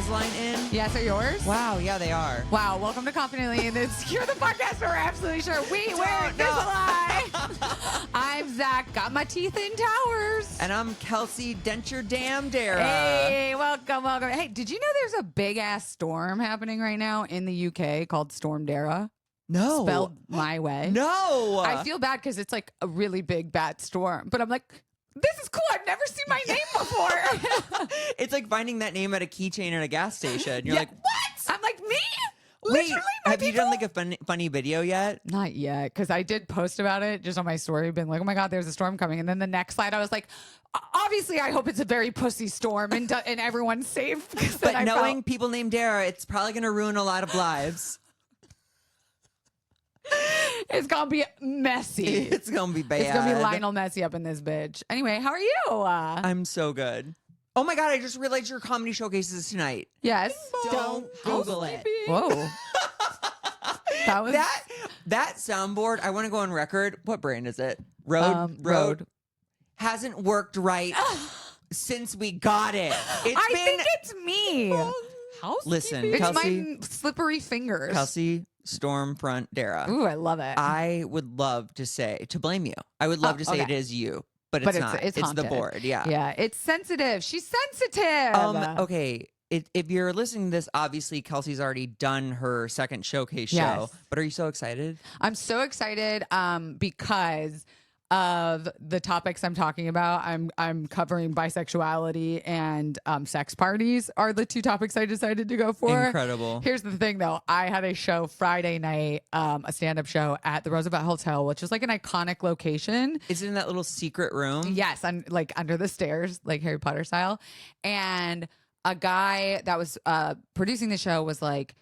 Invisalign in? Yes, are yours? Wow, yeah, they are. Wow, welcome to Confidently and Insecure, the podcast where we're absolutely sure we wear Invisalign. I'm Zach, got my teeth in towers. And I'm Kelsey, denture damn darragh. Hey, welcome. Hey, did you know there's a big-ass storm happening right now in the UK called Storm Darragh? No. Spelled my way. No. I feel bad because it's like a really big, bad storm. But I'm like, this is cool. I've never seen my name before. It's like finding that name at a keychain at a gas station. You're like, what? I'm like, me? Wait, Literally, have you done like a funny video yet? Not yet, because I did post about it just on my story, been like, oh my God, there's a storm coming. And then the next slide, I was like, obviously, I hope it's a very pussy storm and everyone's safe. But knowing people named Darragh, it's probably going to ruin a lot of lives. It's going to be messy. It's going to be bad. It's going to be Lionel Messi up in this bitch. Anyway, how are you? I'm so good. Oh my God, I just realized your comedy showcase is tonight. Yes. Don't Google it. Whoa. That was that soundboard, I want to go on record. What brand is it? Rode. Hasn't worked right since we got it. I think it's me. Listen, It's Kelsey, my slippery fingers. Kelsey, Stormfront Darragh. Ooh, I love it. I would love to blame you. I would love to say it is you, but it's not. It's the haunted. board. Yeah. Yeah. It's sensitive. She's sensitive. Okay. If you're listening to this, obviously Kelsey's already done her second showcase show. Yes. But are you so excited? I'm so excited because of the topics I'm talking about. I'm covering bisexuality and sex parties are the two topics I decided to go for. Incredible. Here's the thing though. I had a show Friday night, a stand-up show at the Roosevelt Hotel, which is like an iconic location. Is it in that little secret room? Yes, like under the stairs, like Harry Potter style. And a guy that was producing the show was like,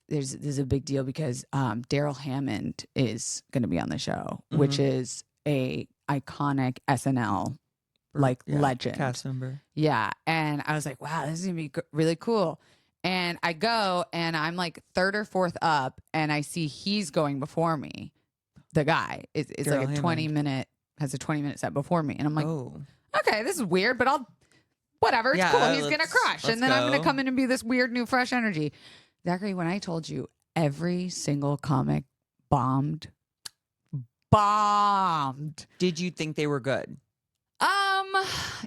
there's a big deal because Darrell Hammond is going to be on the show, which is a iconic SNL legend cast member. Yeah. And I was like, wow, this is gonna be really cool. And I go and I'm like third or fourth up and I see he's going before me. The guy is like a 20-minute has a 20-minute set before me. And I'm like, okay, this is weird, but whatever, it's cool. He's gonna crush. And then I'm gonna come in and be this weird new fresh energy. Zachary, when I told you every single comic bombed. Did you think they were good?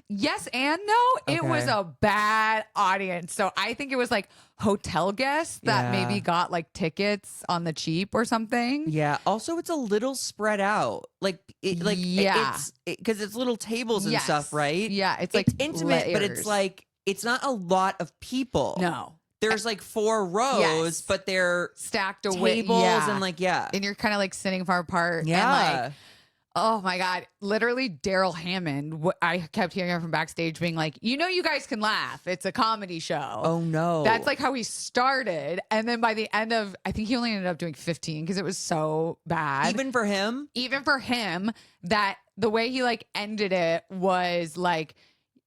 Yes and no. It was a bad audience. So I think it was like hotel guests that maybe got like tickets on the cheap or something. Yeah. Also, it's a little spread out. Because it's little tables and stuff, right? Yeah. It's like intimate, but it's like it's not a lot of people. No. There's like 4 rows, but they're stacked away. Tables and and you're kind of like sitting far apart. Yeah. And like, oh my God, literally Darrell Hammond. I kept hearing him from backstage being like, you guys can laugh. It's a comedy show. Oh no. That's like how he started. And then by the end of, I think he only ended up doing 15 because it was so bad. Even for him, that the way he like ended it was like,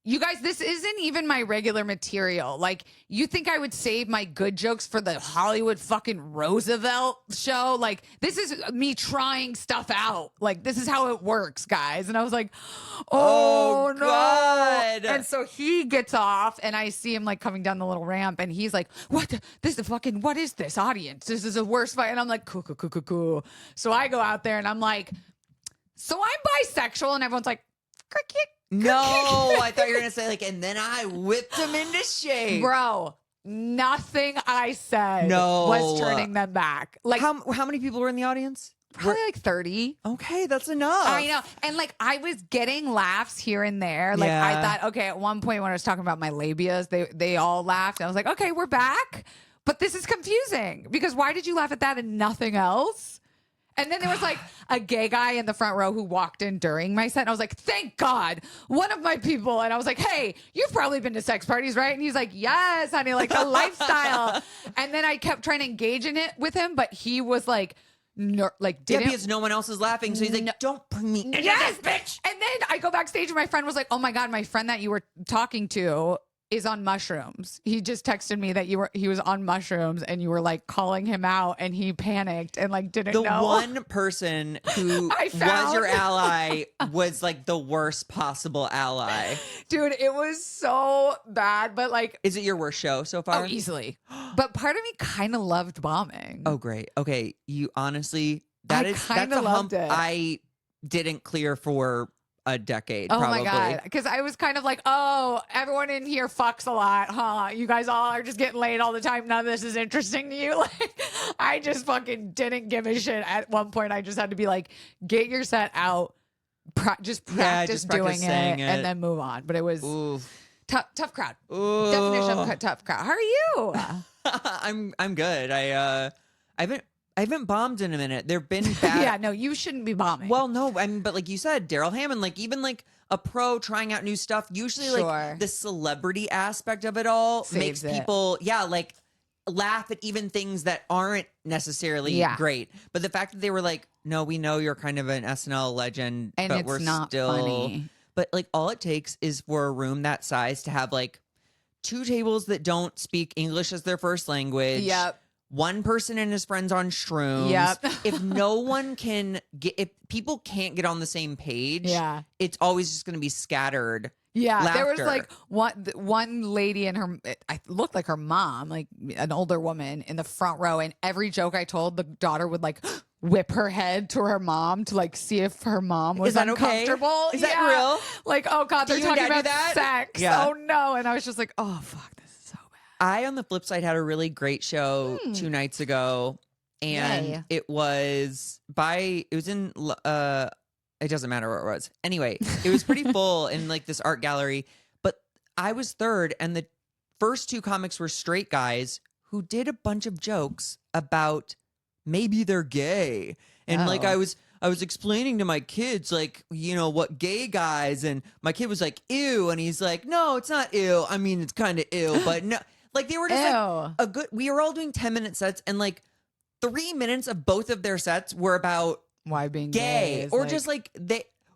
you guys, this isn't even my regular material. Like, you think I would save my good jokes for the Hollywood fucking Roosevelt show? Like, this is me trying stuff out. Like, this is how it works, guys. And I was like, oh no. God. And so he gets off and I see him like coming down the little ramp and he's like, what is this audience? This is the worst fight. And I'm like, cool. So I go out there and I'm like, so I'm bisexual. And everyone's like, cricket. No, I thought you were going to say and then I whipped him into shape. Bro, nothing I said was turning them back. Like, how many people were in the audience? Probably like 30. Okay, that's enough. I know. And like, I was getting laughs here and there. Like, I thought, okay, at one point when I was talking about my labias, they all laughed. I was like, okay, we're back. But this is confusing because why did you laugh at that and nothing else? And then there was like a gay guy in the front row who walked in during my set. And I was like, thank God, one of my people. And I was like, hey, you've probably been to sex parties, right? And he's like, yes, honey, like the lifestyle. And then I kept trying to engage in it with him, but he was like, didn't. Because no one else is laughing. So he's like, don't bring me into this, bitch. And then I go backstage and my friend was like, oh my God, my friend that you were talking to is on mushrooms. He just texted me that he was on mushrooms and you were like calling him out and he panicked and like didn't know. The one person who was your ally was like the worst possible ally. Dude, it was so bad, but like. Is it your worst show so far? Oh, easily. But part of me kind of loved bombing. Oh, great. Okay. You honestly, that's a hump I didn't clear for a decade. Oh probably. my God. Because I was kind of like, oh, everyone in here fucks a lot, huh? You guys all are just getting laid all the time. None of this is interesting to you. Like, I just fucking didn't give a shit. At one point, I just had to be like, get your set out, just practice doing it, and then move on. But it was tough crowd. Ooh. Definition of tough crowd. How are you? I'm good. I haven't bombed in a minute. There've been bad. Yeah, no, you shouldn't be bombing. Well, no, I mean, but like you said, Darrell Hammond, like even like a pro trying out new stuff. Usually, like the celebrity aspect of it all makes people, like laugh at even things that aren't necessarily great. But the fact that they were like, no, we know you're kind of an SNL legend, and but it's we're not still funny. But like all it takes is for a room that size to have like 2 tables that don't speak English as their first language. Yep. One person and his friends on shrooms. Yep. If people can't get on the same page, it's always just going to be scattered. Yeah, laughter. There was like one lady and I looked like her mom, like an older woman in the front row, and every joke I told, the daughter would like whip her head to her mom to like see if her mom was uncomfortable. Okay? Is that real? Like, oh God, they're talking about sex. Yeah. Oh no. And I was just like, oh fuck, this is so bad. I, on the flip side, had a really great show 2 nights ago, and it was in it doesn't matter where it was. Anyway, it was pretty full in like this art gallery, but I was third, and the first 2 comics were straight guys who did a bunch of jokes about maybe they're gay. And like I was explaining to my kids, like, you know, what gay guys, and my kid was like, ew, and he's like, no, it's not ew. I mean, it's kind of ew, but no. Like they were just like we were all doing 10-minute sets, and like 3 minutes of both of their sets were about why being gay or just like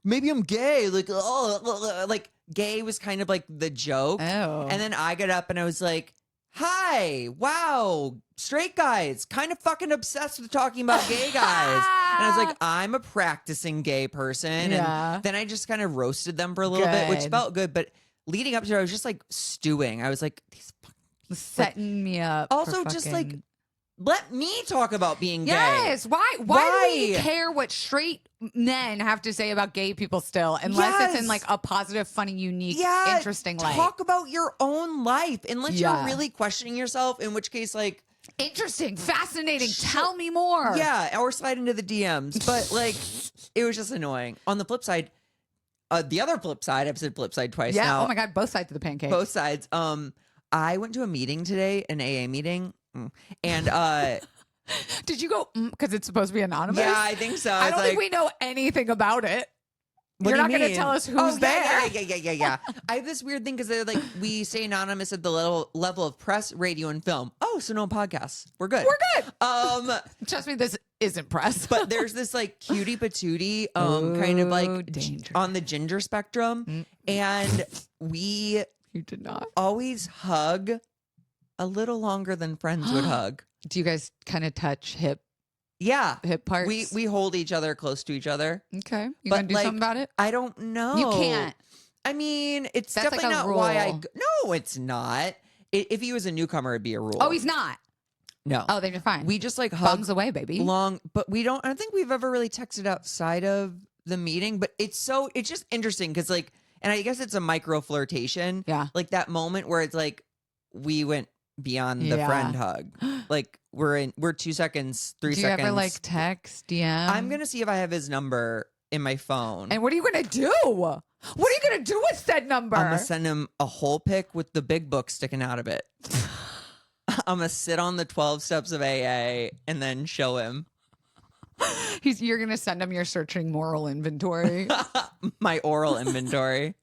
maybe I'm gay, like like gay was kind of like the joke. And then I got up and I was like, hi, wow, straight guys kind of fucking obsessed with talking about gay guys. And I was like, I'm a practicing gay person. And then I just kind of roasted them for a little bit, which felt good. But leading up to it, I was just like stewing. I was like, these setting me up. Also, just like, let me talk about being gay. Yes. Why do we care what straight men have to say about gay people still, unless it's in like a positive, funny, unique, interesting light? Talk about your own life, unless you're really questioning yourself, in which case, like, interesting, fascinating, tell me more. Yeah, or slide into the DMs. But like, it was just annoying. On the flip side, the other flip side, I've said flip side twice now. Oh my God, both sides of the pancake. Both sides. I went to a meeting today, an AA meeting. And did you go because it's supposed to be anonymous? Yeah, I think so. I don't think we know anything about it. You're not going to tell us who's there. Yeah. I have this weird thing because they're like, we say anonymous at the level of press, radio, and film. Oh, so no podcasts. We're good. Trust me, this isn't press. But there's this like cutie patootie, kind of like on the ginger spectrum, and you did not always hug a little longer than friends would hug. Do you guys kind of touch hip parts? We hold each other close to each other. Okay. You gonna do something about it? I don't know. You can't. I mean, it's That's definitely like a not rule. why I no, it's not. If he was a newcomer, it'd be a rule. Oh, he's not. No. Oh, then you're fine. We just like hug thumbs away, baby. Long, but I don't think we've ever really texted outside of the meeting, but it's just interesting because like, and I guess it's a micro flirtation. Yeah. Like that moment where it's like, we went beyond the friend hug. Like we're 2 seconds, 3 seconds. Do you ever like text, DM? I'm going to see if I have his number in my phone. And what are you going to do? What are you going to do with said number? I'm going to send him a whole pic with the big book sticking out of it. I'm going to sit on the 12 steps of AA and then show him. You're going to send him your searching moral inventory. My oral inventory.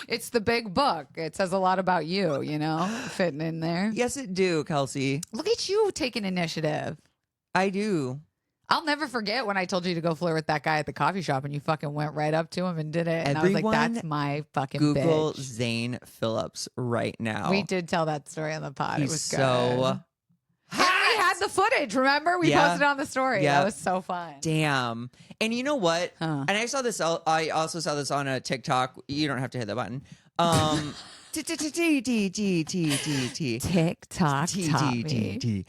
It's the big book. It says a lot about you, fitting in there. Yes, it do, Kelsey. Look at you taking initiative. I do. I'll never forget when I told you to go flirt with that guy at the coffee shop and you fucking went right up to him and did it. And I was like, that's my fucking Google bitch. Zane Phillips right now. We did tell that story on the pod. He's it was so good. And we had the footage, remember? We posted on the story. That was so fun. Damn. And you know what? And I saw this. I also saw this on a TikTok. You don't have to hit the button. TikTok taught me.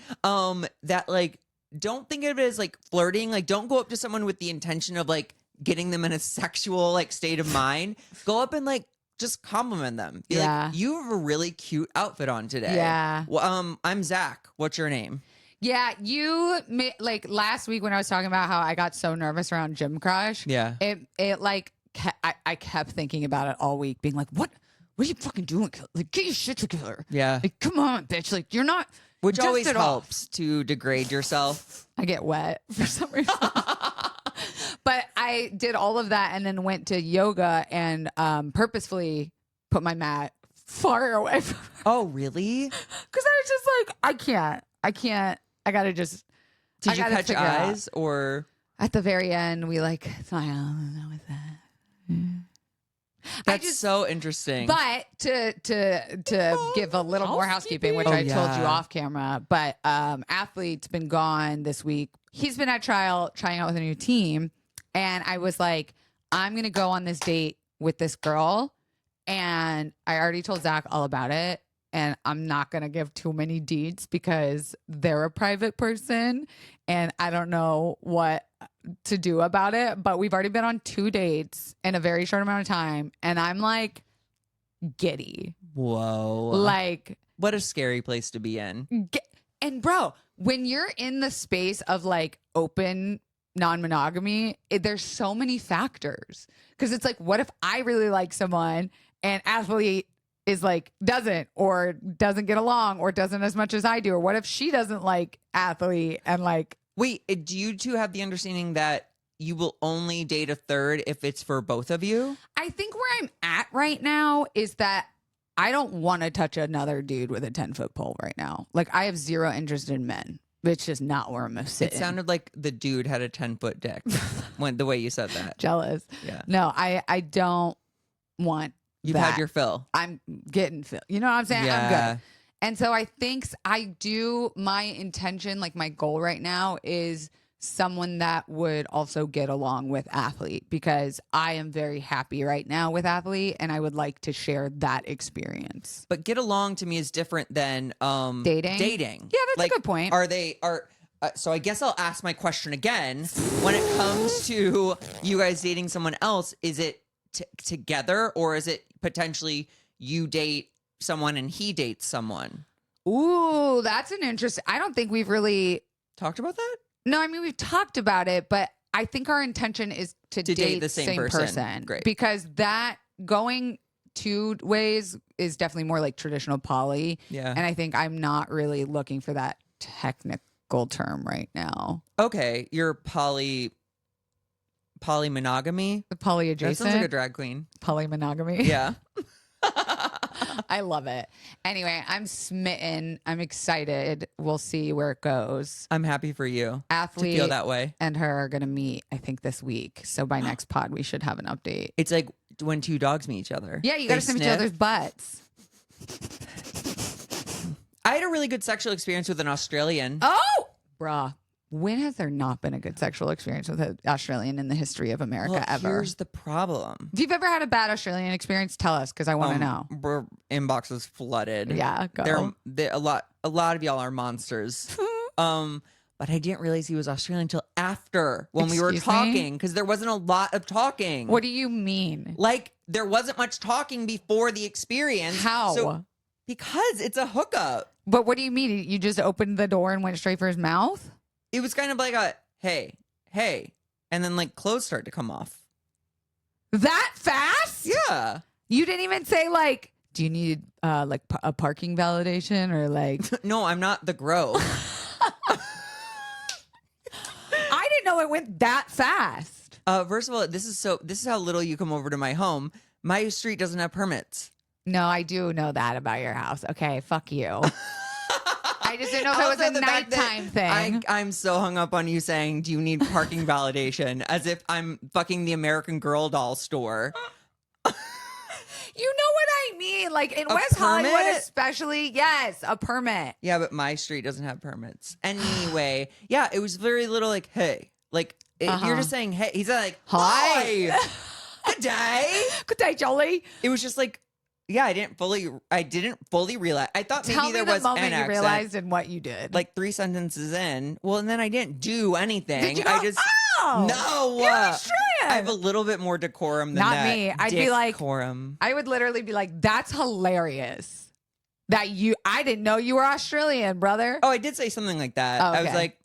That like, don't think of it as like flirting. Like, don't go up to someone with the intention of like getting them in a sexual like state of mind. Go up and like just compliment them. Be like, you have a really cute outfit on today. Yeah. Well, I'm Zach. What's your name? Yeah, you like last week when I was talking about how I got so nervous around Gym Crush. Yeah. It like I kept thinking about it all week, being like, what are you fucking doing? Like, get your shit together. Yeah. Like, come on, bitch. Like, you're not. Which always helps to degrade yourself. I get wet for some reason. But I did all of that and then went to yoga and purposefully put my mat far away from her. Oh, really? Because I was just like, I can't. I got to just. Did you catch eyes or? At the very end, we like smile and that was that. That's so interesting. But to give a little more housekeeping, which I told you off camera, but Athlete's been gone this week. He's been at trying out with a new team. And I was like, I'm going to go on this date with this girl. And I already told Zach all about it. And I'm not going to give too many deets because they're a private person. And I don't know what to do about it. But we've already been on 2 dates in a very short amount of time. And I'm like giddy. Whoa. Like, what a scary place to be in. And bro, when you're in the space of like open non-monogamy, there's so many factors. Because it's like, what if I really like someone and Athlete is like doesn't get along or doesn't as much as I do? Or what if she doesn't like Athlete and like. Wait, do you two have the understanding that you will only date a third if it's for both of you? I think where I'm at right now is that I don't want to touch another dude with a 10-foot pole right now. Like, I have zero interest in men. It's just not where I'm sitting. It sounded like the dude had a 10-foot dick when the way you said that. Jealous. Yeah. No, I don't want You've that. had your fill. I'm getting fill. You know what I'm saying? Yeah. I'm good. And so I think my intention, like my goal right now is someone that would also get along with Athlete because I am very happy right now with Athlete and I would like to share that experience. But get along to me is different than dating. Yeah, that's a good point. So I guess I'll ask my question again. When it comes to you guys dating someone else, is it together or is it potentially you date someone and he dates someone? Ooh, that's an interesting. I don't think we've really talked about that. No, I mean, we've talked about it, but I think our intention is to date the same person. Great. Because that going 2 ways is definitely more like traditional poly. Yeah. And I think I'm not really looking for that technical term right now. Okay. You're polymonogamy? Poly adjacent. That sounds like a drag queen. Polymonogamy. Yeah. I love it. Anyway, I'm smitten. I'm excited. We'll see where it goes. I'm happy for you. Athlete to feel that way. And her are going to meet, I think, this week. So by next pod, we should have an update. It's like when 2 dogs meet each other. Yeah, you got to sniff each other's butts. I had a really good sexual experience with an Australian. Oh! Bruh. When has there not been a good sexual experience with an Australian in the history of America ever? Here's the problem. If you've ever had a bad Australian experience, tell us because I want to know. We're inbox is flooded. Yeah, go. A lot of y'all are monsters. But I didn't realize he was Australian until after when we were talking because there wasn't a lot of talking. What do you mean? Like there wasn't much talking before the experience. How? Because it's a hookup. But what do you mean? You just opened the door and went straight for his mouth? It was kind of like a, hey, and then like clothes start to come off. That fast? Yeah. You didn't even say like, do you need like a parking validation or like? No, I'm not the Grove. I didn't know it went that fast. First of all, this is how little you come over to my home. My street doesn't have permits. No, I do know that about your house. Okay, fuck you. I just didn't know if it was a nighttime thing. I'm so hung up on you saying, do you need parking validation? As if I'm fucking the American Girl doll store. You know what I mean? Like in West Hollywood especially. Yes, a permit. Yeah, but my street doesn't have permits. Anyway, yeah, it was very little like, hey. Like, you're just saying, hey. He's like, hi. Good day. Good day, Jolie. It was just like, yeah, I didn't fully realize. I thought maybe there was the moment an you accent. realized and what you did. Like 3 sentences in. Well, and then I didn't do anything. Did you go, I just no. You're Australian. I have a little bit more decorum than Not that. me. I'd be like, decorum. I would literally be like, that's hilarious. I didn't know you were Australian, brother. Oh, I did say something like that. Oh, okay. I was like,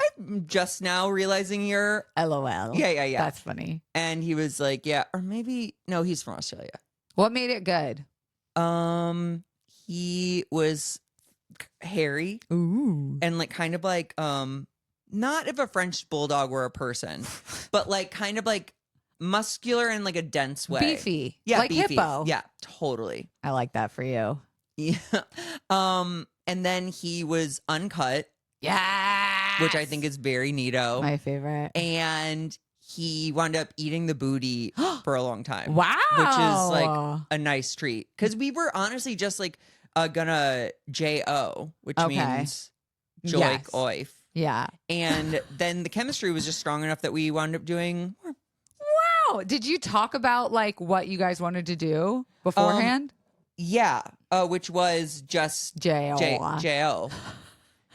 I'm just now realizing you're LOL. Yeah. That's funny. And he was like, yeah, or maybe no, he's from Australia. What made it good? He was hairy. Ooh. And like kind of like not if a French bulldog were a person, but like kind of like muscular in like a dense way. Beefy. Yeah, like beefy. hippo. Yeah, totally. I like that for you. Yeah. And then he was uncut. Yeah. Which I think is very neato. My favorite. And he wound up eating the booty for a long time. Wow. Which is like a nice treat. Because we were honestly just like gonna J-O, which means joik yes. oif. Yeah. And then the chemistry was just strong enough that we wound up doing more. Wow. Did you talk about like what you guys wanted to do beforehand? Yeah. Which was just J-O. J-O.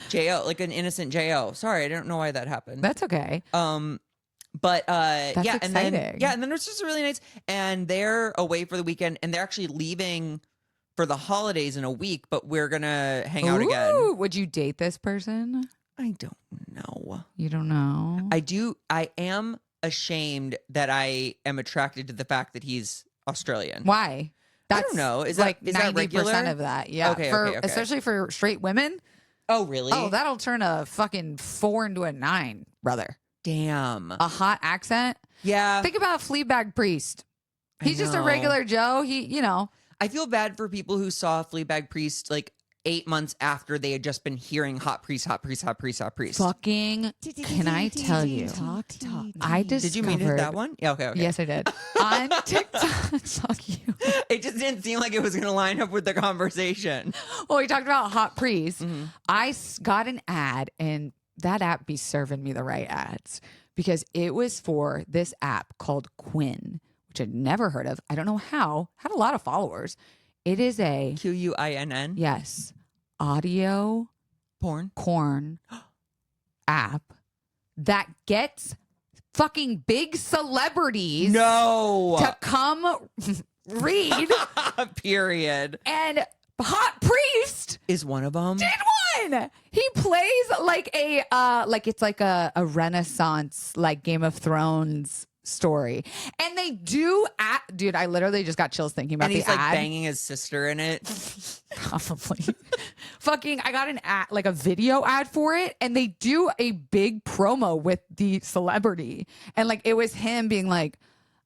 J-O, like an innocent J-O. Sorry, I don't know why that happened. That's okay. But That's yeah, exciting. and then it was just really nice. And they're away for the weekend, and they're actually leaving for the holidays in a week. But we're gonna hang out again. Would you date this person? I don't know. You don't know. I do. I am ashamed that I am attracted to the fact that he's Australian. Why? I don't know. Is like that 90% regular? Of that? Yeah. Okay, okay. Especially for straight women. Oh, really? Oh, that'll turn a fucking 4 into a 9, brother. Damn. A hot accent. Yeah. Think about Fleabag Priest. He's just a regular Joe. I feel bad for people who saw Fleabag Priest like 8 months after they had just been hearing hot priest. Fucking, can I tell you? Talk. I discovered. Did you mean to hit that one? Yeah, okay. Yes, I did. On TikTok. Fuck you. It just didn't seem like it was going to line up with the conversation. Well, we talked about hot priest. Mm-hmm. I got an ad, and that app be serving me the right ads because it was for this app called Quinn, which I'd never heard of. I don't know how. Had a lot of followers. It is a Quinn. yes, audio porn app that gets fucking big celebrities to come read. Period. And Hot Priest is one of them. Did one. He plays like it's like a Renaissance like Game of Thrones story, and they do dude, I literally just got chills thinking about and he's the like ad. banging his sister in it. Probably. Fucking, I got an ad, like a video ad for it, and they do a big promo with the celebrity, and like it was him being like,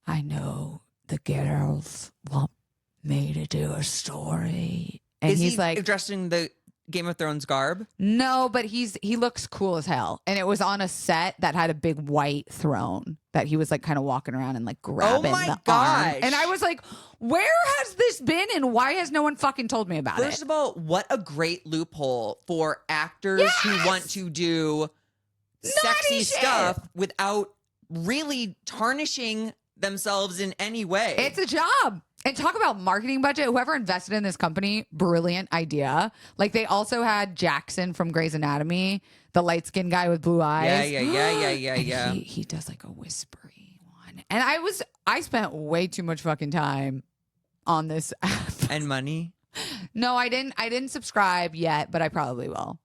I know the girls want me to do a story, and Is he's he like dressed in the Game of Thrones garb? No, but he looks cool as hell. And it was on a set that had a big white throne that he was like kind of walking around and like grabbing the arm. And I was like, where has this been and why has no one fucking told me about it? First of all, what a great loophole for actors who want to do sexy stuff without really tarnishing themselves in any way. It's a job. And talk about marketing budget. Whoever invested in this company, brilliant idea. Like they also had Jackson from Grey's Anatomy, the light skinned guy with blue eyes. Yeah. He does like a whispery one. And I spent way too much fucking time on this app. And money? No, I didn't subscribe yet, but I probably will.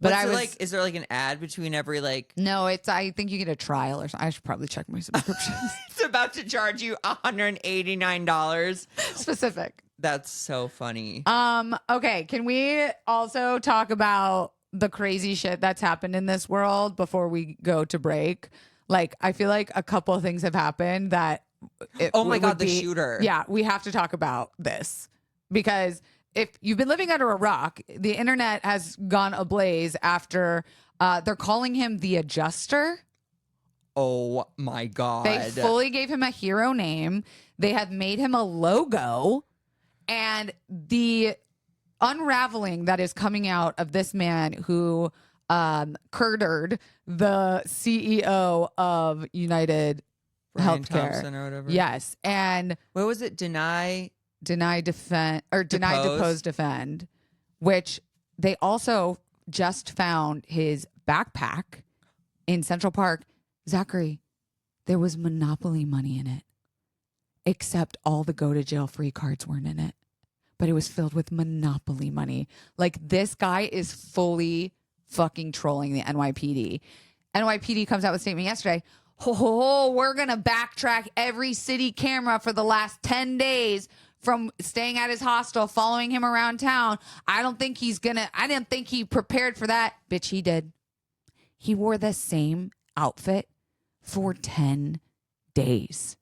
But is there like an ad between every like? No, I think you get a trial or something. I should probably check my subscriptions. It's about to charge you $189. Specific. That's so funny. Okay, can we also talk about the crazy shit that's happened in this world before we go to break? Like, I feel like a couple of things have happened that oh my God, the shooter. Yeah, we have to talk about this because if you've been living under a rock, the internet has gone ablaze after they're calling him the Adjuster. Oh my God. They fully gave him a hero name. They have made him a logo. And the unraveling that is coming out of this man who curtered the CEO of United Brian Healthcare. Thompson or whatever. Yes. And what was it? Deny, defend, or deny, depose, defend, which they also just found his backpack in Central Park. Zachary, there was Monopoly money in it, except all the go to jail free cards weren't in it, but it was filled with Monopoly money. Like, this guy is fully fucking trolling the NYPD. NYPD comes out with a statement yesterday. Oh, we're going to backtrack every city camera for the last 10 days from staying at his hostel, following him around town. I didn't think he prepared for that. Bitch, he did. He wore the same outfit for 10 days.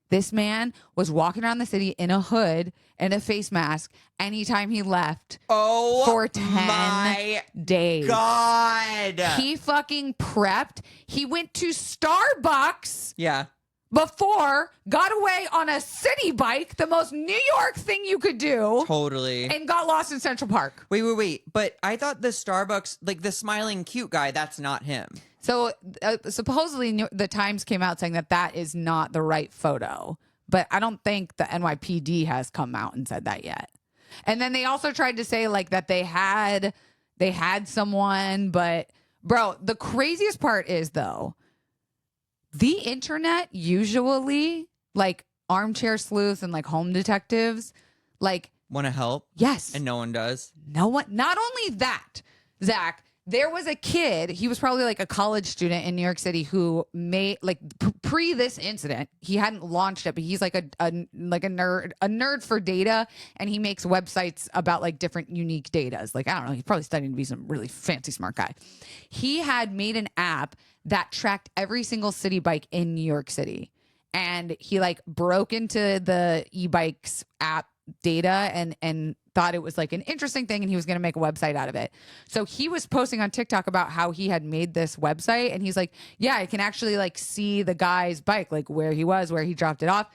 This man was walking around the city in a hood and a face mask anytime he left. For 10 days. God. He fucking prepped. He went to Starbucks. Yeah. Before, got away on a city bike, the most New York thing you could do. Totally. And got lost in Central Park. Wait. But I thought the Starbucks, like the smiling cute guy, that's not him. So supposedly the Times came out saying that is not the right photo. But I don't think the NYPD has come out and said that yet. And then they also tried to say like that they had someone. But bro, the craziest part is though, the internet usually, like armchair sleuths and like home detectives, like want to help. Yes. And no one does. No one. Not only that, Zach, there was a kid, he was probably like a college student in New York City who made like pre this incident, he hadn't launched it, but he's like a nerd for data, and he makes websites about like different unique datas. Like, I don't know, he's probably studying to be some really fancy smart guy. He had made an app that tracked every single city bike in New York City. And he like broke into the e-bikes app data and thought it was like an interesting thing, and he was going to make a website out of it. So he was posting on TikTok about how he had made this website, and he's like, yeah, I can actually like see the guy's bike, like where he was, where he dropped it off.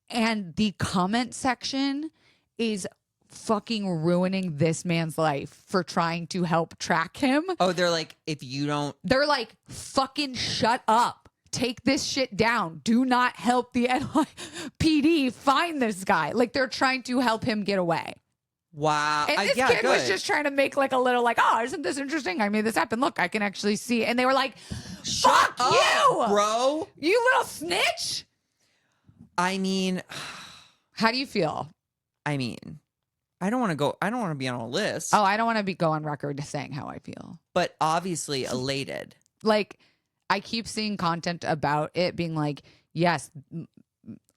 And the comment section is fucking ruining this man's life for trying to help track him. Oh, they're like, if you don't, they're like, fucking shut up. Take this shit down. Do not help the NYPD find this guy. Like, they're trying to help him get away. Wow. And this kid was just trying to make like a little like, oh, isn't this interesting? I made this happen. Look, I can actually see. And they were like, fuck you, bro. You little snitch. I mean, how do you feel? I mean, I don't want to be on a list. Oh, I don't want to go on record saying how I feel. But obviously elated. Like, I keep seeing content about it being like, yes,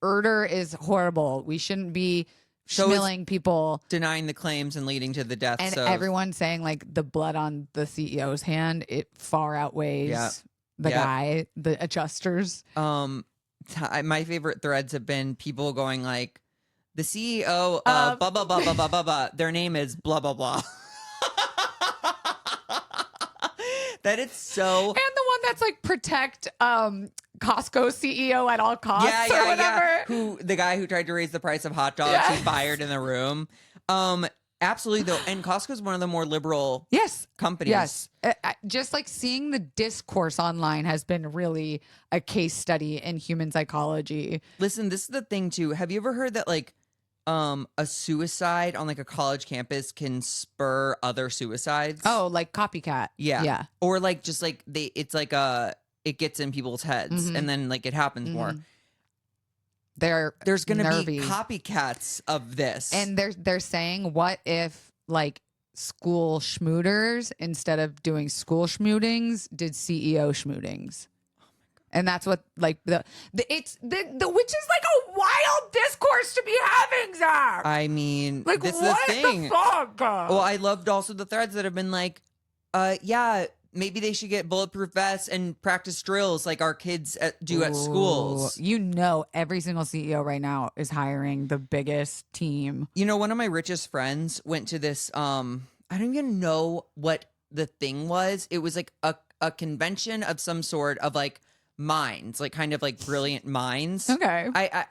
murder is horrible. We shouldn't be schmilling people. Denying the claims and leading to the deaths. And everyone's saying like the blood on the CEO's hand, it far outweighs the guy, the adjusters. My favorite threads have been people going like, the CEO of blah, blah, blah, blah, blah, blah, blah. Their name is blah, blah, blah. That it's so. And the one that's like protect Costco CEO at all costs or whatever. Yeah. Who the guy who tried to raise the price of hot dogs, he fired in the room. Absolutely though, and Costco's one of the more liberal companies. Yes. Just like seeing the discourse online has been really a case study in human psychology. Listen, this is the thing too. Have you ever heard that like a suicide on like a college campus can spur other suicides? Oh, like copycat. Yeah. Or like just like it's like it gets in people's heads and then like it happens more. There's going to be copycats of this. And they're saying, what if like school schmooters, instead of doing school schmootings, did CEO schmootings? And that's what like which is like a wild discourse to be having, Zach. I mean, like, this what is the thing. The fuck? Well, I loved also the threads that have been like, yeah, maybe they should get bulletproof vests and practice drills like our kids do at schools. You know, every single CEO right now is hiring the biggest team. You know, one of my richest friends went to this, I don't even know what the thing was. It was like a convention of some sort of like minds, like kind of like brilliant minds. Okay. I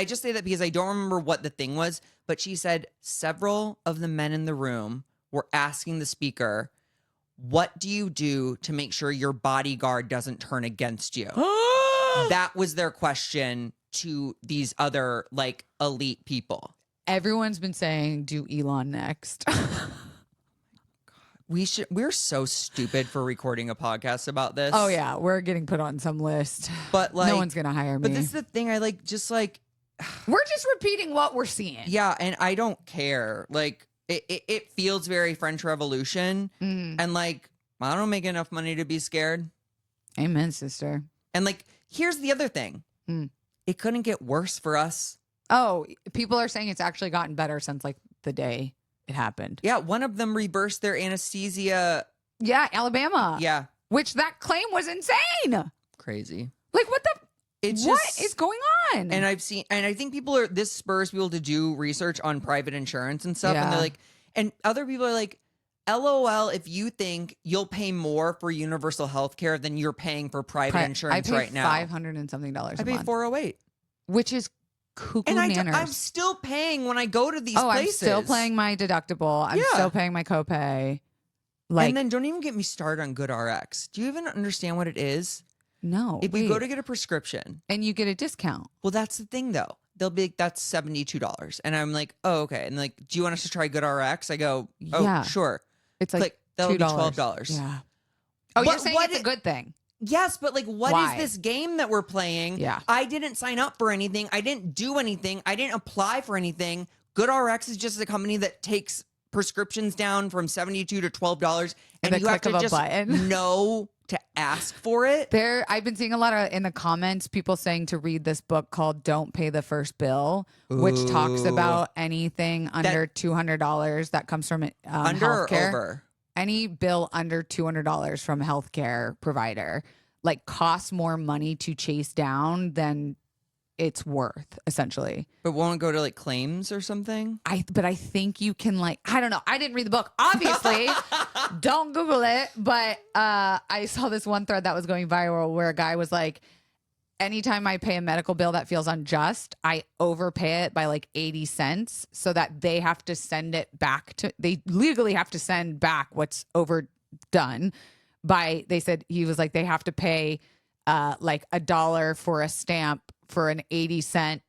just say that because I don't remember what the thing was, but she said several of the men in the room were asking the speaker, what do you do to make sure your bodyguard doesn't turn against you? That was their question to these other like elite people. Everyone's been saying, do Elon next. We're so stupid for recording a podcast about this. Oh yeah, we're getting put on some list. But like, no one's gonna hire me. But this is the thing. I like just like we're just repeating what we're seeing. Yeah, and I don't care. Like it feels very French Revolution, and like I don't make enough money to be scared. Amen, sister. And like, here's the other thing: it couldn't get worse for us. Oh, people are saying it's actually gotten better since like the day it happened. Yeah, one of them reversed their anesthesia. Yeah, Alabama. Yeah. Which that claim was insane. Crazy. Like what What is going on? And I think this spurs people to do research on private insurance and stuff. Yeah. And they're like, and other people are like, LOL, if you think you'll pay more for universal health care than you're paying for private insurance right now. $500 and something a month. I pay $408. Which is cuckoo and manners. I'm still paying when I go to these places. I'm still paying my deductible. I'm still paying my copay. Like, and then don't even get me started on GoodRx. Do you even understand what it is? No. If you go to get a prescription. And you get a discount. Well, that's the thing though. They'll be like, that's $72. And I'm like, oh, okay. And like, do you want us to try GoodRx? I go, oh, yeah. sure. It's like that'll $2. be $12. Yeah. Oh, you're saying it's a good thing. Yes, but like, what is this game that we're playing? Yeah. I didn't sign up for anything. I didn't do anything. I didn't apply for anything. GoodRx is just a company that takes prescriptions down from $72 to $12, and you have to just know to ask for it. I've been seeing a lot of in the comments people saying to read this book called "Don't Pay the First Bill," which talks about anything under $200 that comes from under healthcare. Or over. Any bill under $200 from a healthcare provider like costs more money to chase down than it's worth, essentially. But won't it go to like claims or something? But I think you can like, I don't know. I didn't read the book, obviously. Don't Google it. But I saw this one thread that was going viral where a guy was like, anytime I pay a medical bill that feels unjust, I overpay it by like 80 cents so that they have to send it back they legally have to send back what's overdone by, they said, he was like, they have to pay like $1 for a stamp for an 80-cent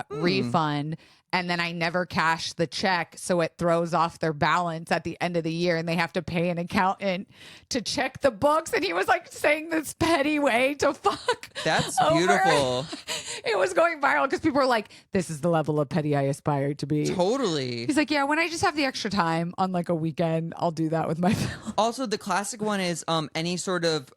refund. And then I never cash the check, so it throws off their balance at the end of the year, and they have to pay an accountant to check the books. And he was like saying this petty way to fuck. That's beautiful. It was going viral because people were like, "This is the level of petty I aspire to be." Totally. He's like, "Yeah, when I just have the extra time on like a weekend, I'll do that with my bill." Also, the classic one is any sort of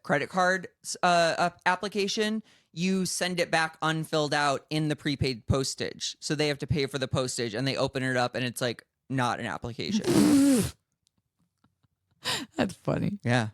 credit card application. You send it back unfilled out in the prepaid postage. So they have to pay for the postage, and they open it up and it's like not an application. That's funny. Yeah.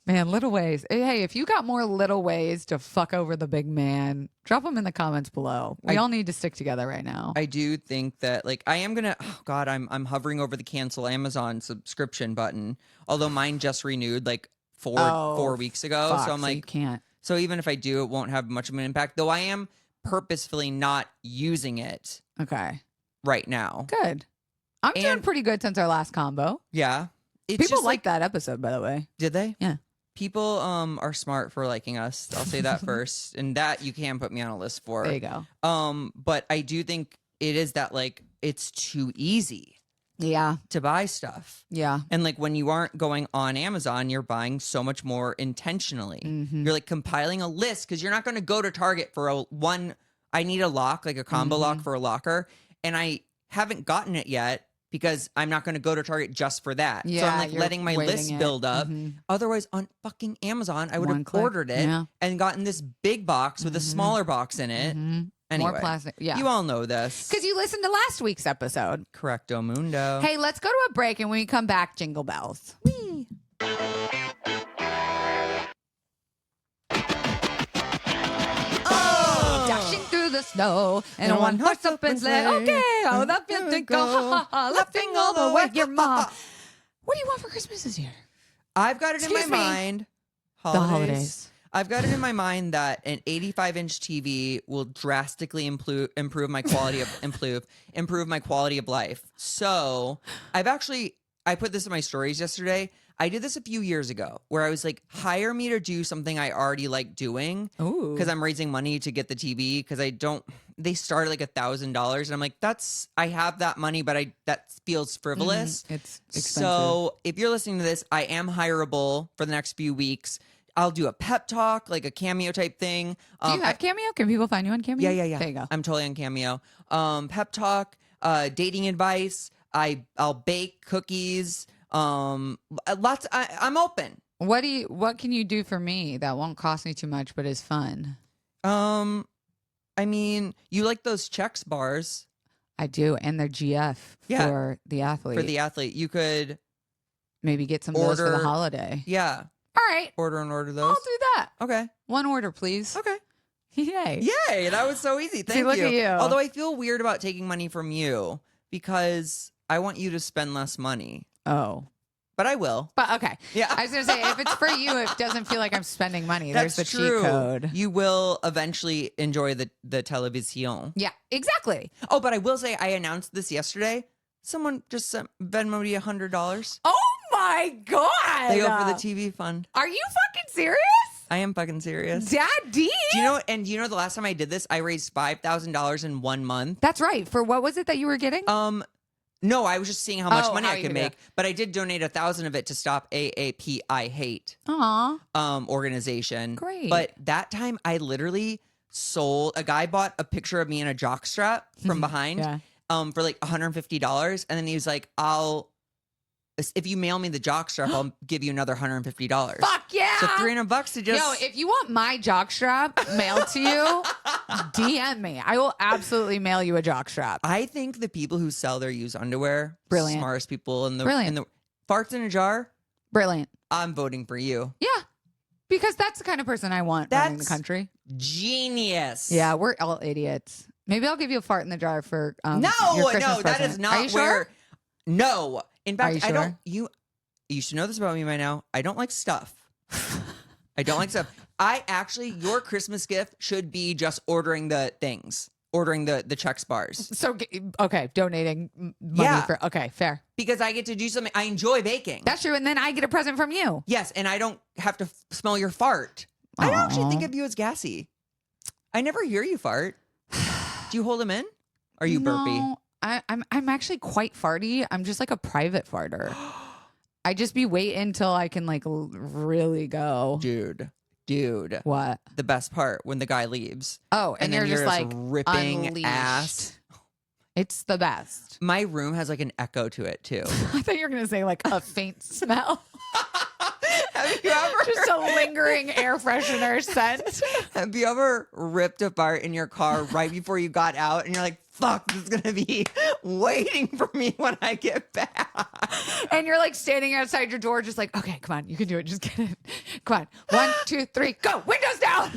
Man, little ways. Hey, if you got more little ways to fuck over the big man, drop them in the comments below. We all need to stick together right now. I do think that like I am gonna I'm hovering over the cancel Amazon subscription button. Although mine just renewed like four weeks ago. Fuck, so I'm like, you can't. So even if I do, it won't have much of an impact, though I am purposefully not using it right now. Good. I'm doing pretty good since our last combo. Yeah. People like that episode, by the way. Did they? Yeah. People are smart for liking us. I'll say that first. And that you can put me on a list for. There you go. But I do think it is that like it's too easy. Yeah. To buy stuff. Yeah. And like when you aren't going on Amazon, you're buying so much more intentionally. Mm-hmm. You're like compiling a list because you're not going to go to Target for I need a lock, like a combo lock for a locker. And I haven't gotten it yet because I'm not going to go to Target just for that. Yeah, so I'm like letting my list build up. Otherwise on fucking Amazon, I would have ordered it and gotten this big box with a smaller box in it. Anyway, more plastic. Yeah. You all know this. Because you listened to last week's episode. Correcto mundo. Hey, let's go to a break, and when we come back, jingle bells. Whee! Dashing through the snow in a one-horse open sleigh. Okay, oh, that feels to go, ha, ha, ha, laughing all the way. Your mom. What do you want for Christmas this year? I've got it in my mind. The holidays. I've got it in my mind that an 85-inch TV will drastically improve my quality of improve my quality of life. So I put this in my stories yesterday. I did this a few years ago where I was like, hire me to do something I already like doing because I'm raising money to get the TV because they start at like $1,000 and I'm like, I have that money, but that feels frivolous. It's expensive. So if you're listening to this, I am hireable for the next few weeks. I'll do a pep talk, like a Cameo type thing. Do you have Cameo? Can people find you on Cameo? Yeah. There you go. I'm totally on Cameo. Pep talk, dating advice. I'll bake cookies. I'm open. What can you do for me that won't cost me too much but is fun? I mean, you like those Chex bars. I do, and they're GF for the athlete. For the athlete. You could maybe get some of those for the holiday. Yeah. All right. Order those. I'll do that. Okay. One order, please. Okay. Yay. Yay. That was so easy. Thank you. Look at you. Although I feel weird about taking money from you because I want you to spend less money. Oh. But I will. But okay. Yeah. I was going to say, if it's for you, it doesn't feel like I'm spending money. There's the true. cheat code. You will eventually enjoy the television. Yeah, exactly. Oh, but I will say I announced this yesterday. Someone just sent Venmo me $100. Oh my God. They go for the TV fund. Are you fucking serious? I am fucking serious. Daddy. Do you know the last time I did this, I raised $5,000 in 1 month. That's right. For what was it that you were getting? No, I was just seeing how much money how I could make, but I did donate 1,000 of it to stop AAP I Hate organization. Great. But that time I literally sold, a guy bought a picture of me in a jockstrap from behind for like $150. And then he was like, if you mail me the jockstrap, I'll give you another $150. Fuck yeah. So $300 to just. Yo, if you want my jockstrap mailed to you, DM me. I will absolutely mail you a jockstrap. I think the people who sell their used underwear, brilliant, smartest people in the brilliant. in the farts in a jar. Brilliant. I'm voting for you. Yeah. Because that's the kind of person I want running the country. Genius. Yeah, we're all idiots. Maybe I'll give you a fart in the jar for your Christmas that present. is not Are you where. Sure? No. In fact, Sure? I don't. You should know this about me by now. I don't like stuff. I don't like stuff. Your Christmas gift should be just ordering the things, ordering the Chex bars. So, okay, donating money for, okay, fair. Because I get to do something. I enjoy baking. That's true. And then I get a present from you. Yes. And I don't have to smell your fart. I don't actually think of you as gassy. I never hear you fart. Do you hold them in? Are you burpy? I'm actually quite farty. I'm just like a private farter. I just be waiting until I can like really go. Dude. What? The best part when the guy leaves. Oh, and then you're just like ripping unleashed. ass. It's the best. My room has like an echo to it too. I thought you were going to say like a faint smell. Have you ever just a lingering air freshener scent? Have you ever ripped a fart in your car right before you got out and you're like, fuck, this is going to be waiting for me when I get back? And you're like standing outside your door just like, okay, come on, you can do it. Just get it. Come on. 1, 2, 3, go. Windows down.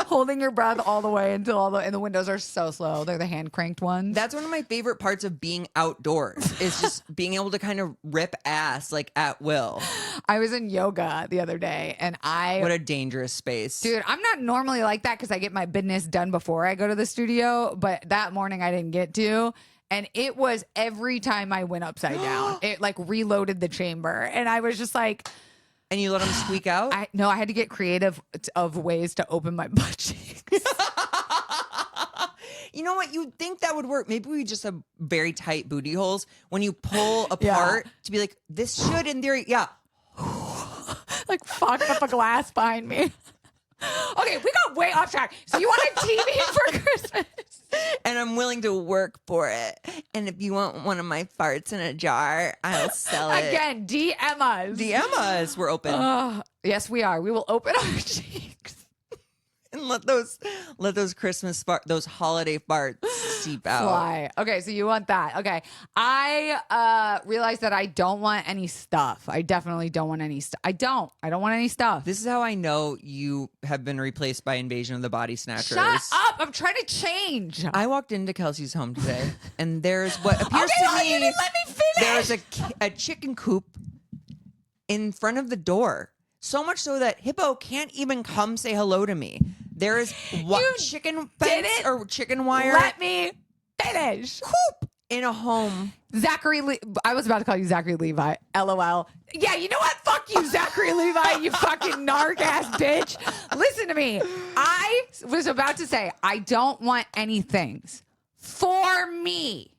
Holding your breath all the way until and the windows are so slow. They're the hand cranked ones. That's one of my favorite parts of being outdoors is just being able to kind of rip ass like at will. I was in yoga the other day and what a dangerous space. Dude, I'm not normally like that because I get my business done before I go to the studio, but that morning I didn't get to. And it was every time I went upside down, it like reloaded the chamber. And I was just like, and you let them squeak out? I had to get creative of ways to open my butt cheeks. You know what? You'd think that would work. Maybe we just have very tight booty holes. When you pull apart to be like, this should in theory, like fuck up a glass behind me. Okay, we got way off track. So you want a TV for Christmas? And I'm willing to work for it. And if you want one of my farts in a jar, I'll sell it. Again, DM us. DM us. We're open. Yes, we are. We will open our cheeks. And let those Christmas those holiday farts seep out. Fly. Okay, so you want that. Okay. I realized that I don't want any stuff. I definitely don't want any stuff. I don't want any stuff. This is how I know you have been replaced by Invasion of the Body Snatchers. Shut up. I'm trying to change. I walked into Kelsey's home today, and there's what appears Okay, to me, you didn't let me finish. there's a chicken coop in front of the door. So much so that Hippo can't even come say hello to me. There is what chicken fence or chicken wire. Let me finish. Coop in a home. I was about to call you Zachary Levi. LOL. Yeah, you know what? Fuck you, Zachary Levi, you fucking narc ass bitch. Listen to me. I was about to say, I don't want any things for me.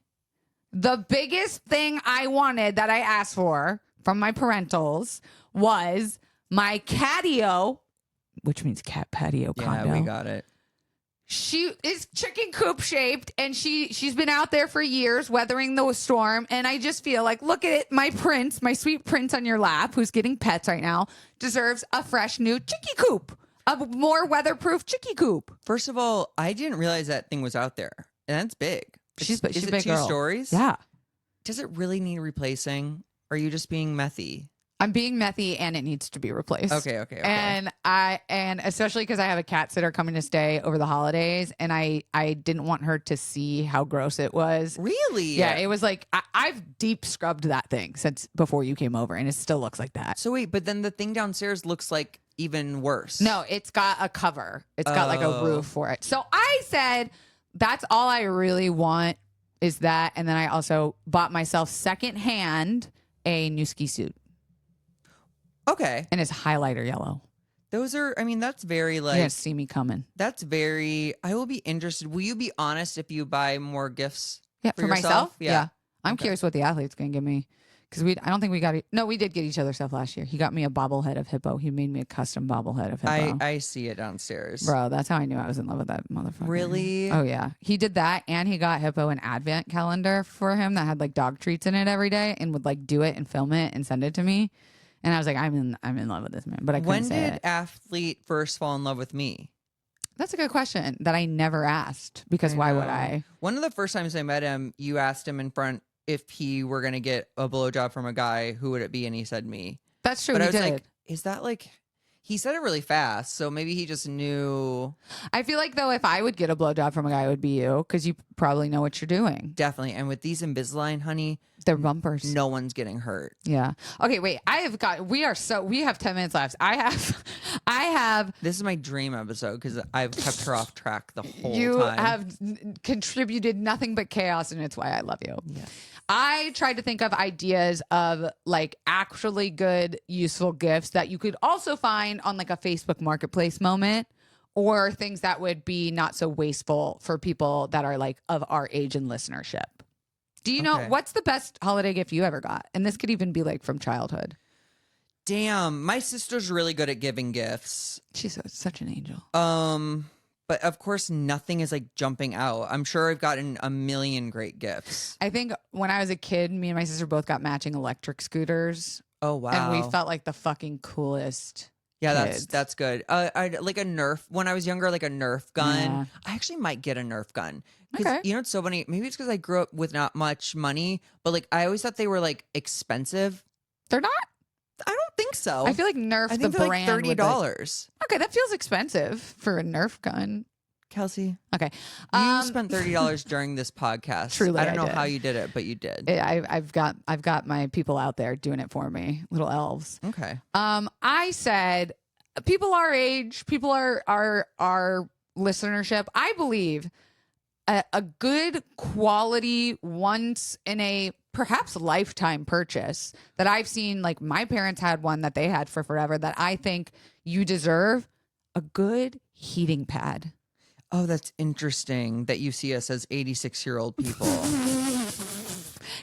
The biggest thing I wanted that I asked for from my parentals was my catio, which means cat patio condo. Yeah, we got it. She is chicken coop shaped, and she's been out there for years weathering the storm. And I just feel like, look at it, my prince, my sweet prince on your lap, who's getting pets right now, deserves a fresh new chickie coop, a more weatherproof chickie coop. First of all, I didn't realize that thing was out there, and that's big. She's is a it big 2 girl. stories? Yeah. Does it really need replacing? Or are you just being methy? I'm being methy, and it needs to be replaced. Okay. And especially because I have a cat sitter coming to stay over the holidays, and I didn't want her to see how gross it was. Really? Yeah, it was like I've deep scrubbed that thing since before you came over, and it still looks like that. So wait, but then the thing downstairs looks like even worse. No, it's got a cover. It's got like a roof for it. So I said, that's all I really want is that, and then I also bought myself secondhand a new ski suit. Okay. And it's highlighter yellow. Those are, I mean, that's very like. You're going to see me coming. That's very, I will be interested. Will you be honest if you buy more gifts for yourself? myself? Yeah. I'm Okay. curious what the athlete's going to give me. Because I don't think we got it. No, we did get each other stuff last year. He got me a bobblehead of Hippo. He made me a custom bobblehead of Hippo. I see it downstairs. Bro, that's how I knew I was in love with that motherfucker. Really? Oh, yeah. He did that, and he got Hippo an advent calendar for him that had like dog treats in it every day and would like do it and film it and send it to me. And I was like, I'm in love with this man. But I couldn't When say did it. athlete first fall in love with me? That's a good question that I never asked because why would I? One of the first times I met him, you asked him in front if he were going to get a blowjob from a guy, who would it be? And he said me. That's true. But He I was did. like, is that like, he said it really fast. So maybe he just knew. I feel like, though, if I would get a blowjob from a guy, it would be you because you probably know what you're doing. Definitely. And with these Invisalign, honey, They're bumpers. no one's getting hurt. Yeah. Okay, wait. We have 10 minutes left. I have. This is my dream episode because I've kept her off track the whole You time. have contributed nothing but chaos, and it's why I love you. Yeah. I tried to think of ideas of like actually good, useful gifts that you could also find on like a Facebook Marketplace moment, or things that would be not so wasteful for people that are like of our age and listenership. Do you know Okay. what's the best holiday gift you ever got? And this could even be like from childhood. Damn, my sister's really good at giving gifts. She's such an angel. But of course, nothing is like jumping out. I'm sure I've gotten a million great gifts. I think when I was a kid, me and my sister both got matching electric scooters. Oh wow! And we felt like the fucking coolest. Yeah, kids. that's good. I like a Nerf when I was younger, like a Nerf gun. Yeah. I actually might get a Nerf gun because Okay. you know it's so funny. Maybe it's because I grew up with not much money, but like I always thought they were like expensive. They're not. I don't think so. I feel like Nerf, I the think they're brand, like would, $30. okay, that feels expensive for a Nerf gun. Kelsey, Okay, you spent $30 during this podcast. Truly, I don't I know did. how you did it, but you did. I've got my people out there doing it for me, little elves. Okay. I said people our age, people our listenership. I believe a good quality once in a perhaps lifetime purchase that I've seen. Like my parents had one that they had for forever that I think you deserve, a good heating pad. Oh, that's interesting that you see us as 86-year-old people.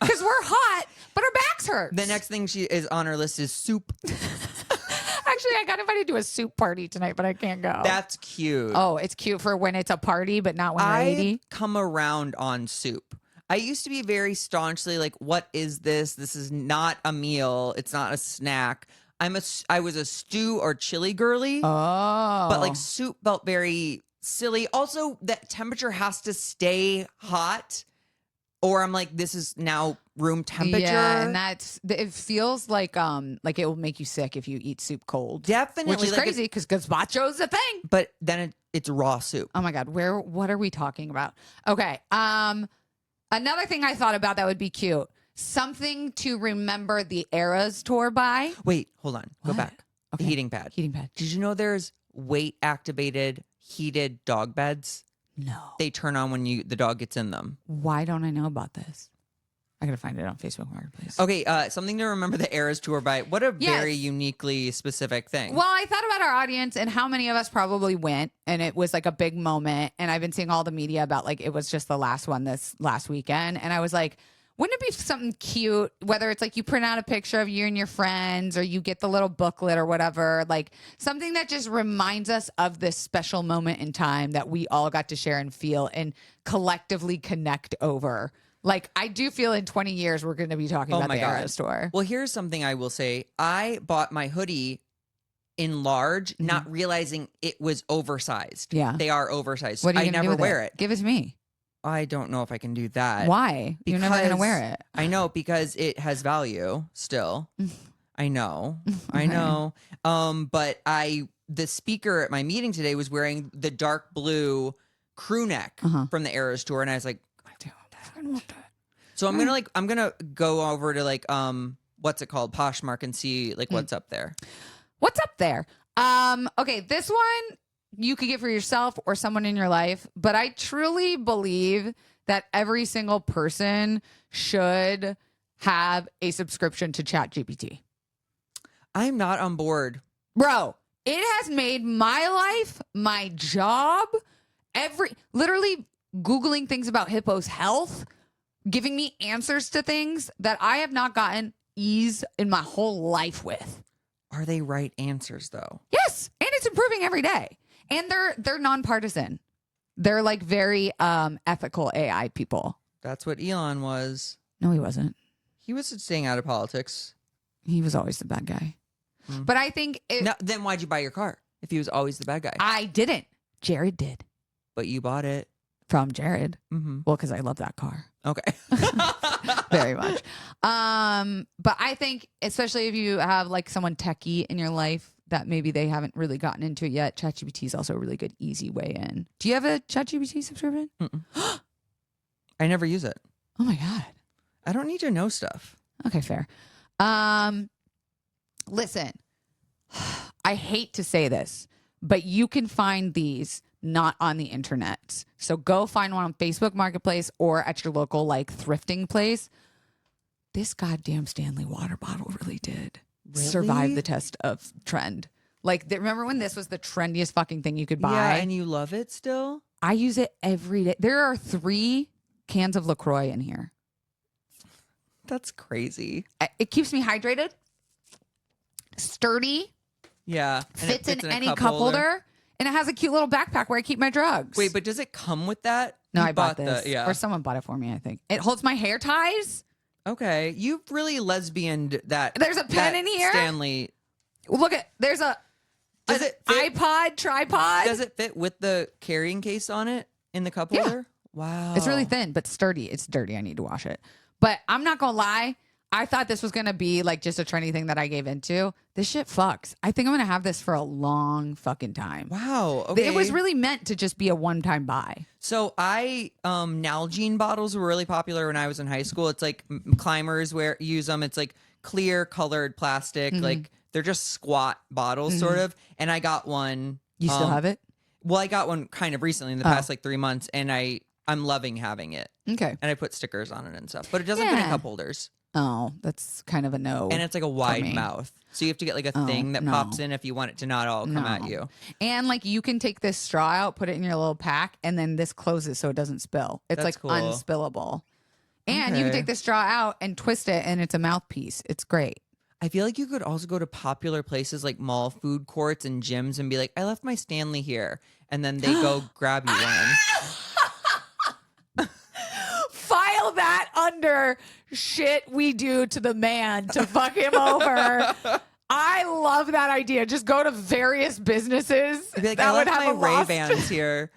Because we're hot, but our backs hurt. The next thing she is on her list is soup. Actually, I got invited to a soup party tonight, but I can't go. That's cute. Oh, it's cute for when it's a party, but not when you're 80. I come around on soup. I used to be very staunchly like, what is this? This is not a meal. It's not a snack. I was a stew or chili girly, Oh. but like soup felt very silly. Also, that temperature has to stay hot, or I'm like, this is now room temperature. Yeah, and it feels like it will make you sick if you eat soup cold. Definitely, which is like crazy because gazpacho's a thing. But then it's raw soup. Oh my God, what are we talking about? Okay, another thing I thought about that would be cute. Something to remember the eras tour by. Wait, hold on. Go What? back. Okay. The heating pad. Heating pad. Did you know there's weight activated heated dog beds? No. They turn on when the dog gets in them. Why don't I know about this? I gotta find it on Facebook Marketplace. Okay, something to remember the eras tour by. What a very uniquely specific thing. Well, I thought about our audience and how many of us probably went, and it was like a big moment. And I've been seeing all the media about like it was just the last one this last weekend, and I was like, wouldn't it be something cute, whether it's like you print out a picture of you and your friends or you get the little booklet or whatever, like something that just reminds us of this special moment in time that we all got to share and feel and collectively connect over. Like, I do feel in 20 years we're going to be talking about the Eras tour. Well, here's something I will say. I bought my hoodie in large, not realizing it was oversized. Yeah. They are oversized. What are you I never wear it. Give it to me. I don't know if I can do that. Why? You're never going to wear it. I know, because it has value still. I know. I know. But the speaker at my meeting today was wearing the dark blue crew neck from the Eras tour, and I was like, I want that. So I'm gonna go over to like what's it called, Poshmark, and see like what's up there. What's up there? Okay, this one you could get for yourself or someone in your life, but I truly believe that every single person should have a subscription to ChatGPT. I'm not on board. Bro, it has made my life, my job, literally Googling things about Hippo's health, giving me answers to things that I have not gotten ease in my whole life with. Are they right answers though? Yes, and it's improving every day. And they're nonpartisan. They're like very ethical AI people. That's what Elon was. No, he wasn't. He was staying out of politics. He was always the bad guy. But I think then why'd you buy your car if he was always the bad guy? I didn't. Jared did. But you bought it from Jared. Well, because I love that car. Okay. Very much. But I think, especially if you have like someone techie in your life that maybe they haven't really gotten into it yet, ChatGPT is also a really good, easy way in. Do you have a ChatGPT subscription? I never use it. Oh my God. I don't need to know stuff. Okay, fair. Listen, I hate to say this, but you can find these not on the internet. So go find one on Facebook Marketplace or at your local like thrifting place. This goddamn Stanley water bottle really did survive the test of trend. Like, remember when this was the trendiest fucking thing you could buy? Yeah, and you love it still? I use it every day. There are 3 cans of LaCroix in here. That's crazy. It keeps me hydrated, sturdy. Yeah. Fits in any cup holder. And it has a cute little backpack where I keep my drugs. Wait, but does it come with that? No, I bought this. Or someone bought it for me, I think. It holds my hair ties. Okay. You've really lesbianed that. There's a pen in here. Stanley. Look at, there's an iPod tripod. Does it fit with the carrying case on it in the cup holder? Wow. It's really thin, but sturdy. It's dirty. I need to wash it. But I'm not going to lie. I thought this was going to be like just a trendy thing that I gave into. This shit fucks. I think I'm going to have this for a long fucking time. Wow. Okay. It was really meant to just be a one-time buy. So Nalgene bottles were really popular when I was in high school. It's like climbers use them. It's like clear colored plastic. Like they're just squat bottles sort of. And I got one. You still have it? Well, I got one kind of recently in the past like 3 months, and I'm loving having it. Okay. And I put stickers on it and stuff, but it doesn't fit in cup holders. Oh, that's kind of a no. And it's like a wide mouth. So you have to get like a thing that pops in if you want it to not all come at you. And like you can take this straw out, put it in your little pack, and then this closes so it doesn't spill. It's That's like cool. unspillable. And you can take the straw out and twist it, and it's a mouthpiece. It's great. I feel like you could also go to popular places like mall food courts and gyms and be like, I left my Stanley here. And then they go grab you one. File that under shit we do to the man to fuck him over. I love that idea. Just go to various businesses I'd be like, that I would left have my a lost. Ray-Bans here.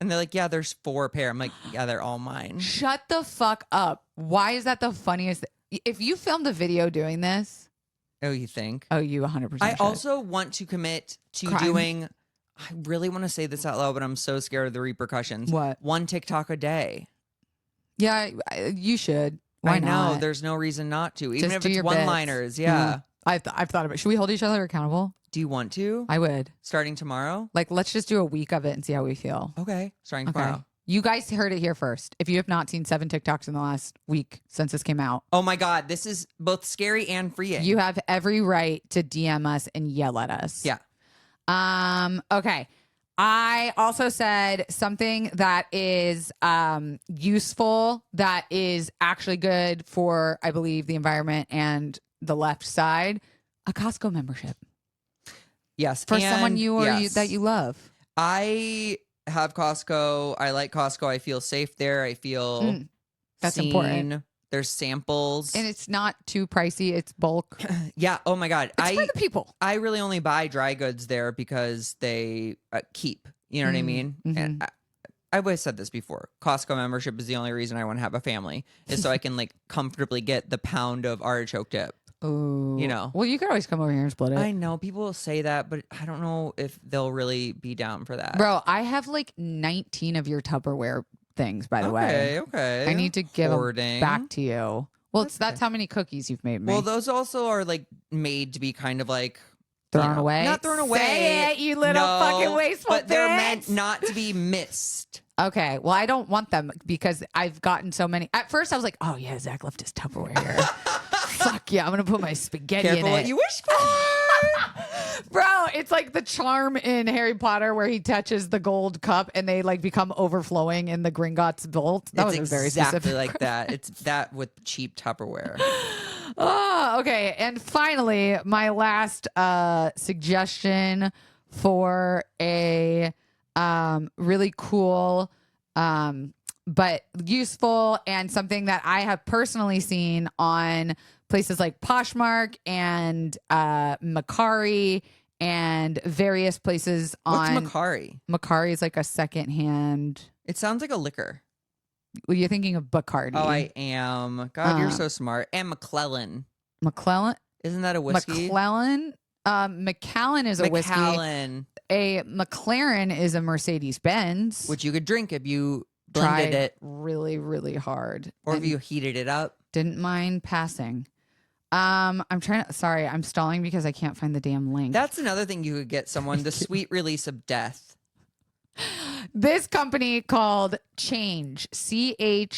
And they're like, yeah, there's 4 pair. I'm like, yeah, they're all mine. Shut the fuck up. Why is that the funniest? If you filmed a video doing this, Oh, you think? oh, you 100%. I should. also want to commit to Crime. doing, I really want to say this out loud, but I'm so scared of the repercussions. What? 1 TikTok a day. Yeah, you should. Why I know. not? There's no reason not to. Even Just if do it's your one-liners. bits. Yeah. I've thought about it. Should we hold each other accountable? Do you want to? I would. Starting tomorrow? Like, let's just do a week of it and see how we feel. Okay. Starting tomorrow. You guys heard it here first. If you have not seen 7 TikToks in the last week since this came out, Oh my God. This is both scary and freeing. you have every right to DM us and yell at us. Yeah. Okay. I also said something that is useful, that is actually good for, I believe, the environment and the left side, a Costco membership Yes. for and someone yes. that you love. I have Costco. I like Costco. I feel safe there. I feel That's seen. important. There's samples. And it's not too pricey. It's bulk. Yeah. Oh my God. It's for the people. I really only buy dry goods there because they keep. You know what I mean? And I've always said this before. Costco membership is the only reason I want to have a family, is so I can like comfortably get the pound of artichoke dip. Ooh. You know. Well, you could always come over here and split it. I know people will say that, but I don't know if they'll really be down for that. Bro, I have like 19 of your Tupperware things, by the way. Okay. I need to give them Hoarding. back to you. Well, that's how many cookies you've made me. Well, those also are like made to be kind of like thrown away? Not thrown away. Say it, you little No, fucking wasteful but they're bitch. meant not to be missed. Okay, well, I don't want them because I've gotten so many. At first, I was like, oh, yeah, Zach left his Tupperware here. Fuck yeah, I'm going to put my spaghetti Careful in what it. you wish for. Bro, it's like the charm in Harry Potter where he touches the gold cup and they like become overflowing in the Gringotts vault. That It's was a very exactly specific. like that. It's that with cheap Tupperware. Oh, okay. And finally, my last suggestion for a really cool but useful and something that I have personally seen on places like Poshmark and Macari and various places on. What's Macari? Macari is like a secondhand. It sounds like a liquor. Well, you're thinking of Bacardi. Oh, I am. God, you're so smart. And McClellan. McClellan. Isn't that a whiskey? McClellan. Macallan is a whiskey. Macallan. A McLaren is a Mercedes Benz. Which you could drink if you blended tried it. really, really hard. Or if and you heated it up. didn't mind passing. I'm trying to, sorry, I'm stalling because I can't find the damn link. That's another thing you could get someone, the sweet release of death. This company called Change, CHNGE.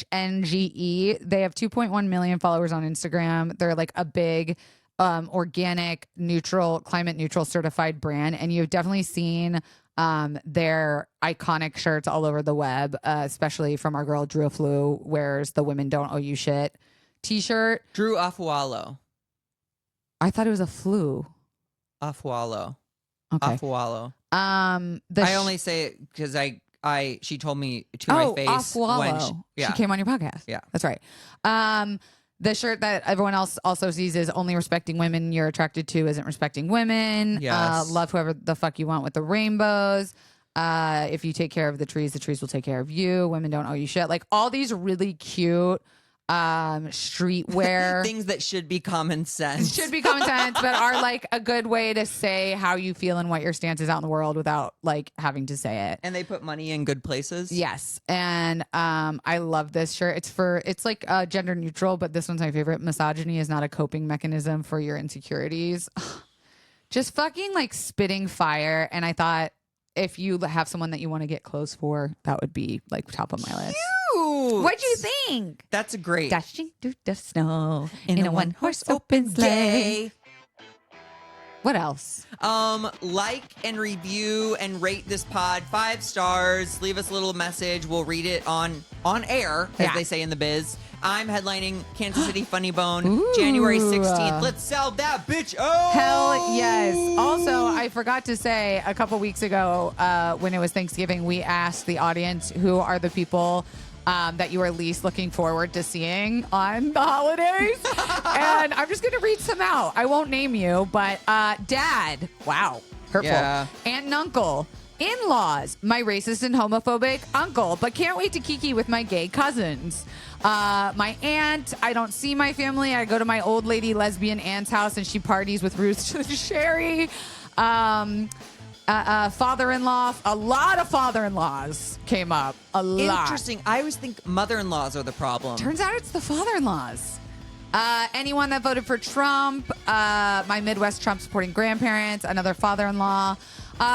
They have 2.1 million followers on Instagram. They're like a big organic, neutral, climate neutral certified brand. And you've definitely seen their iconic shirts all over the web, especially from our girl Drew Flu, wears the "Women Don't Owe You Shit" t-shirt. Drew Afualo. I thought it was a flu. Afualo. Okay. Afualo. The I only say it because she told me to my face Afualo. when she She came on your podcast. Yeah. That's right. The shirt that everyone else also sees is "Only respecting women you're attracted to isn't respecting women." Yes. Love whoever the fuck you want with the rainbows. If you take care of the trees will take care of you. Women don't owe you shit. Like all these really cute streetwear things that should be common sense. should be common sense, but are like a good way to say how you feel and what your stance is out in the world without like having to say it. And they put money in good places. Yes. And I love this shirt. It's like gender neutral, but this one's my favorite. Misogyny is not a coping mechanism for your insecurities. Just fucking like spitting fire. And I thought if you have someone that you want to get close for, that would be like top of my list. What'd you think? That's great. Dashing through the snow in a one-horse open sleigh. What else? Like and review and rate this pod 5 stars. Leave us a little message. We'll read it on air, as they say in the biz. I'm headlining Kansas City Funny Bone January 16th. Let's sell that bitch. Oh, Hell yes. Also, I forgot to say a couple weeks ago when it was Thanksgiving, we asked the audience who are the people that you are least looking forward to seeing on the holidays. And I'm just going to read some out. I won't name you, but dad, wow, hurtful. Yeah. Aunt and uncle. In-laws, my racist and homophobic uncle, but can't wait to kiki with my gay cousins. My aunt, I don't see my family. I go to my old lady lesbian aunt's house and she parties with Ruth Sherry. Father-in-law, a lot of father-in-laws came up. A lot. Interesting. I always think mother-in-laws are the problem. Turns out it's the father-in-laws. Anyone that voted for Trump, my Midwest Trump supporting grandparents, another father-in-law.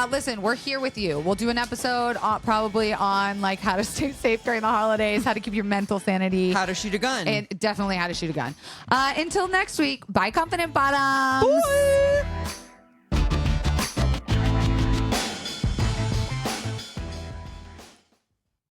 Listen, we're here with you. We'll do an episode probably on like how to stay safe during the holidays, how to keep your mental sanity. How to shoot a gun. And definitely how to shoot a gun. Until next week, bye, confident bottoms. Bye.